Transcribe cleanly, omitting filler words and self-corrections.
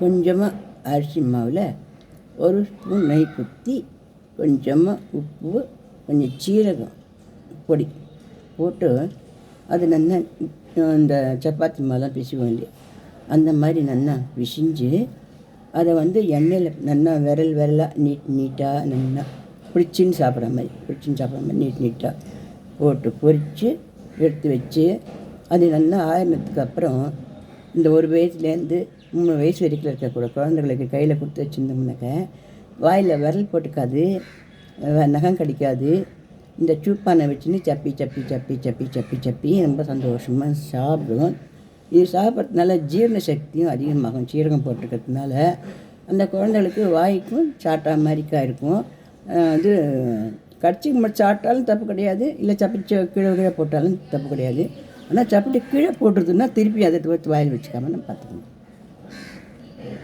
கொஞ்சமாக அரிசி மாவில் ஒரு ஸ்பூன் நெய் ஊற்றி கொஞ்சமாக உப்பு கொஞ்சம் சீரகம் பொடி போட்டு அது நல்லா இந்த சப்பாத்தி மாவுலாம் பிசுவோம் இல்லையா அந்த மாதிரி நல்லா பிசிஞ்சு அதை எண்ணெயில் நல்லா விரலாக நீட்டாக நல்லா பிடிச்சின்னு சாப்பிட்ற மாதிரி நீட்டாக போட்டு பொரித்து எடுத்து வச்சு அது நல்லா ஆயிரத்துக்கு அப்புறம் இந்த 1 வயசுலேருந்து 3 வயசு வரைக்கும் இருக்கக்கூட குழந்தைகளுக்கு கையில் கொடுத்து வச்சுருந்தோம்னாக்க வாயில் விரல் போட்டுக்காது, நகம் கடிக்காது. இந்த சூப்பானை வச்சுன்னு சப்பி சப்பி சப்பி சப்பி சப்பி சப்பி ரொம்ப சந்தோஷமாக சாப்பிடும். இது சாப்பிட்றதுனால ஜீரண சக்தியும் அதிகமாகும். சீரகம் போட்டுக்கிறதுனால அந்த குழந்தைகளுக்கு வாய்க்கும் சாப்பிட்டா மாதிரிக்கா இருக்கும். இது கடிச்சி சாப்பிட்டாலும் தப்பு கிடையாது, இல்லை சப்பி கீழே போட்டாலும் தப்பு கிடையாது. ஆனால் சாப்பிட்டு கீழே போட்டுருதுன்னா திருப்பி அதை வாயில் வச்சுக்காம நம்ம பார்த்துக்கணும்.